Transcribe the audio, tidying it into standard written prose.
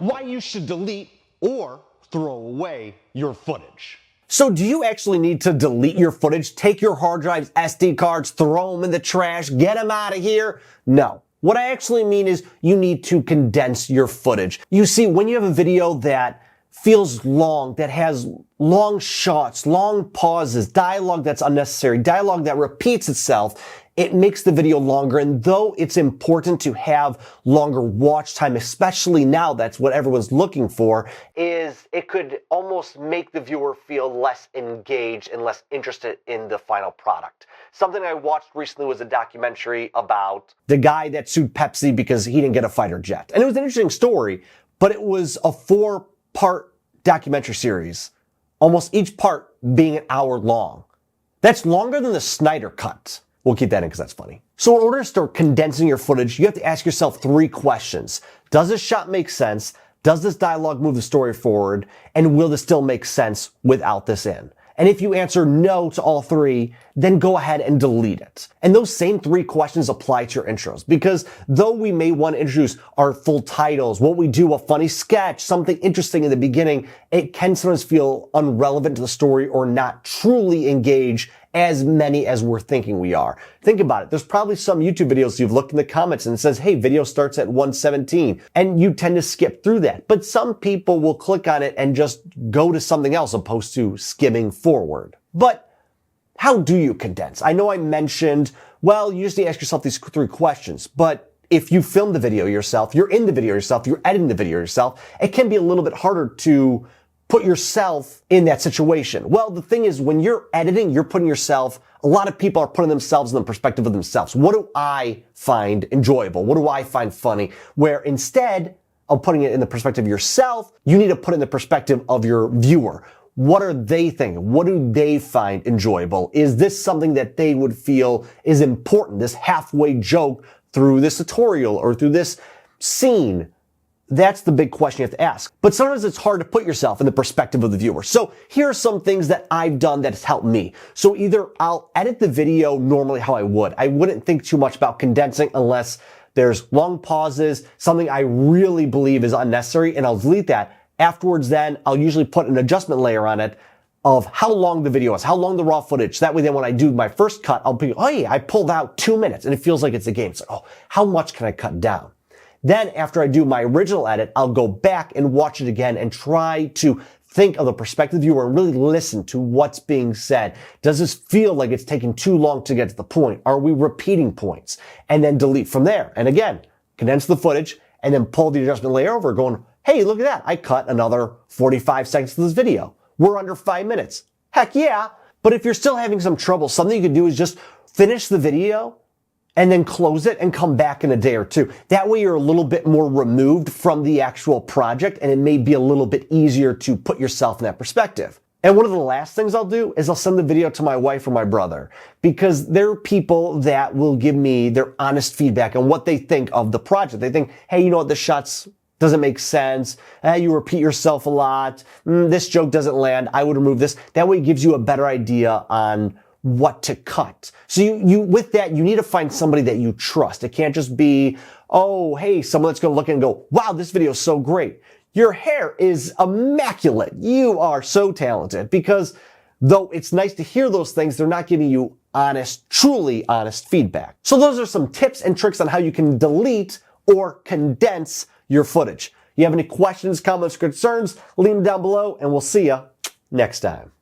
why you should delete or throw away your footage. So do you actually need to delete your footage? Take your hard drives, SD cards, throw them in the trash, get them out of here? No. What I actually mean is you need to condense your footage. You see, when you have a video that feels long, that has long shots, long pauses, dialogue that's unnecessary, dialogue that repeats itself, it makes the video longer. And though it's important to have longer watch time, especially now that's what everyone's looking for, is it could almost make the viewer feel less engaged and less interested in the final product. Something I watched recently was a documentary about the guy that sued Pepsi because he didn't get a fighter jet. And it was an interesting story, but it was a 4-part documentary series, almost each part being an hour long. That's longer than the Snyder Cut. We'll keep that in because that's funny. So in order to start condensing your footage, you have to ask yourself 3 questions. Does this shot make sense? Does this dialogue move the story forward? And will this still make sense without this in? And if you answer no to all 3, then go ahead and delete it. And those same 3 questions apply to your intros, because though we may want to introduce our full titles, what we do, a funny sketch, something interesting in the beginning, it can sometimes feel irrelevant to the story or not truly engage as many as we're thinking we are. Think about it. There's probably some YouTube videos you've looked in the comments and it says, hey, video starts at 1:17, and you tend to skip through that. But some people will click on it and just go to something else opposed to skimming forward. But how do you condense? I know I mentioned, well, you just need to ask yourself these 3 questions, but if you film the video yourself, you're in the video yourself, you're editing the video yourself, it can be a little bit harder to put yourself in that situation. Well, the thing is, when you're editing, you're putting yourself, a lot of people are putting themselves in the perspective of themselves. What do I find enjoyable? What do I find funny? Where instead of putting it in the perspective of yourself, you need to put it in the perspective of your viewer. What are they thinking? What do they find enjoyable? Is this something that they would feel is important? This halfway joke through this tutorial or through this scene? That's the big question you have to ask. But sometimes it's hard to put yourself in the perspective of the viewer. So here are some things that I've done that has helped me. So either I'll edit the video normally how I would. I wouldn't think too much about condensing unless there's long pauses, something I really believe is unnecessary, and I'll delete that. Afterwards then, I'll usually put an adjustment layer on it of how long the video is, how long the raw footage. That way then when I do my first cut, I'll be, oh yeah, I pulled out 2 minutes, and it feels like it's a game. It's like, oh, how much can I cut down? Then after I do my original edit, I'll go back and watch it again and try to think of the perspective of the viewer and really listen to what's being said. Does this feel like it's taking too long to get to the point? Are we repeating points? And then delete from there. And again, condense the footage and then pull the adjustment layer over going, hey, look at that. I cut another 45 seconds of this video. We're under 5 minutes. Heck yeah. But if you're still having some trouble, something you can do is just finish the video and then close it and come back in a day or 2. That way you're a little bit more removed from the actual project and it may be a little bit easier to put yourself in that perspective. And one of the last things I'll do is I'll send the video to my wife or my brother, because they're people that will give me their honest feedback on what they think of the project. They think, hey, you know what, the shots doesn't make sense. You repeat yourself a lot. This joke doesn't land. I would remove this. That way it gives you a better idea on what to cut. So you with that, you need to find somebody that you trust. It can't just be, oh, hey, someone that's going to look and go, wow, this video is so great. Your hair is immaculate. You are so talented. Because though it's nice to hear those things, they're not giving you honest, truly honest feedback. So those are some tips and tricks on how you can delete or condense your footage. You have any questions, comments, concerns, leave them down below, and we'll see you next time.